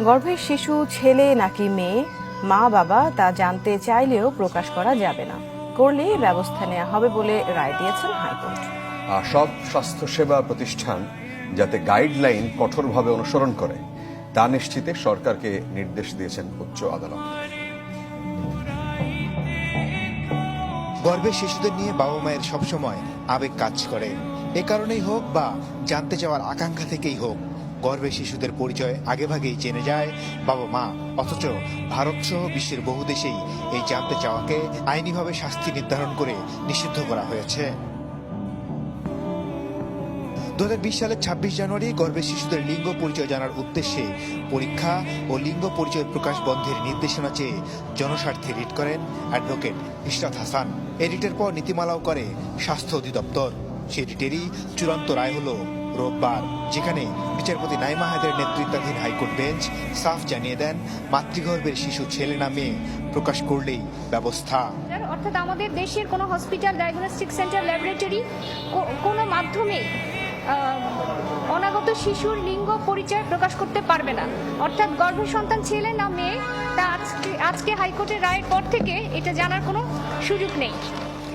গর্ভের শিশু ছেলে নাকি মেয়ে, মা বাবা তা জানতে চাইলেও প্রকাশ করা যাবে না, করলে ব্যবস্থা নেওয়া হবে বলে রায় দিয়েছেন হাইকোর্ট। সব স্বাস্থ্যসেবা প্রতিষ্ঠান যাতে গাইডলাইন কঠোরভাবে অনুসরণ করে তা নিশ্চিতে সরকারকে নির্দেশ দিয়েছেন উচ্চ আদালত। গর্ভের শিশুদের নিয়ে বাবা মায়ের সবসময় আবেগ কাজ করে। এ কারণেই হোক বা জানতে চাওয়ার আকাঙ্ক্ষা থেকেই হোক, গর্ভের শিশুদের পরিচয় আগেভাগেই জেনে যায় বাবা মা। অথচ ভারত সহ বিশ্বের বহু দেশেই এই জানতে চাওয়াকে আইনিভাবে শাস্তি নির্ধারণ করে নিষিদ্ধ করা হয়েছে। 2020 সালের 26 জানুয়ারি গর্ভের শিশুদের লিঙ্গ পরিচয় জানার উদ্দেশ্যে পরীক্ষা ও লিঙ্গ পরিচয় প্রকাশ বন্ধের নির্দেশনা চেয়ে জনস্বার্থে রিট করেন অ্যাডভোকেট ইশরাত হাসান। এই রিটের পর নীতিমালাও করে স্বাস্থ্য অধিদপ্তর। সেই রিটেরই চূড়ান্ত রায় হলো রোববার, যেখানে বিচারপতি নাইমা হায়দের নেতৃত্বাধীন হাইকোর্ট বেঞ্চ সাফ জানিয়ে দেন মাতৃগর্ভের শিশু ছেলে না মেয়ে প্রকাশ করলেই ব্যবস্থা। অর্থাৎ আমাদের দেশের কোনো হসপিটাল, ডায়াগনস্টিক সেন্টার, ল্যাবরেটরি কোনো মাধ্যমে অনাগত শিশুর লিঙ্গ পরিচয় প্রকাশ করতে পারবে না। অর্থাৎ গর্ভের সন্তান ছেলে না মেয়ে তা আজকে হাইকোর্টের রায়ের পর থেকে এটা জানার কোনো সুযোগ নেই।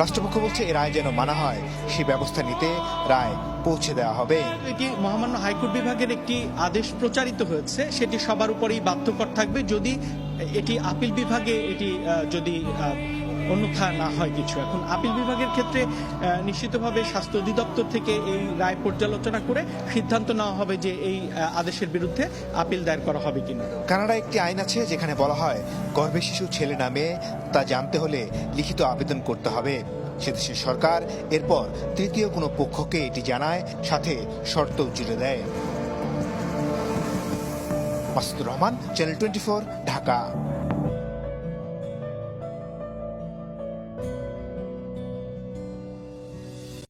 রাষ্ট্রপক্ষ বলছে এ রায় যেন মানা হয় সেই ব্যবস্থা নিতে রায় পৌঁছে দেওয়া হবে। এটি মহামান্য হাইকোর্ট বিভাগের একটি আদেশ প্রচারিত হয়েছে, সেটি সবার উপরেই বাধ্যকর থাকবে। যদি এটি আপিল বিভাগে যদি অন্যথা না হয় কিছু। এখন আপিল বিভাগের ক্ষেত্রে নিশ্চিতভাবে স্বাস্থ্য অধিদপ্তর থেকে এই রায় পর্যালোচনা করে সিদ্ধান্ত নেওয়া হবে যে এই আদেশের বিরুদ্ধে আপিল দায়ের করা হবে কিনা। কানাডায় একটি আইন আছে যেখানে বলা হয় গর্ভের শিশু ছেলে না মেয়ে তা জানতে হলে লিখিত আবেদন করতে হবে। সেদেশের সরকার এরপর তৃতীয় কোনো পক্ষকে এটি জানায়, সাথে শর্তও জুড়ে দেয়। মাসুদুর রহমান, চ্যানেল 24, ঢাকা।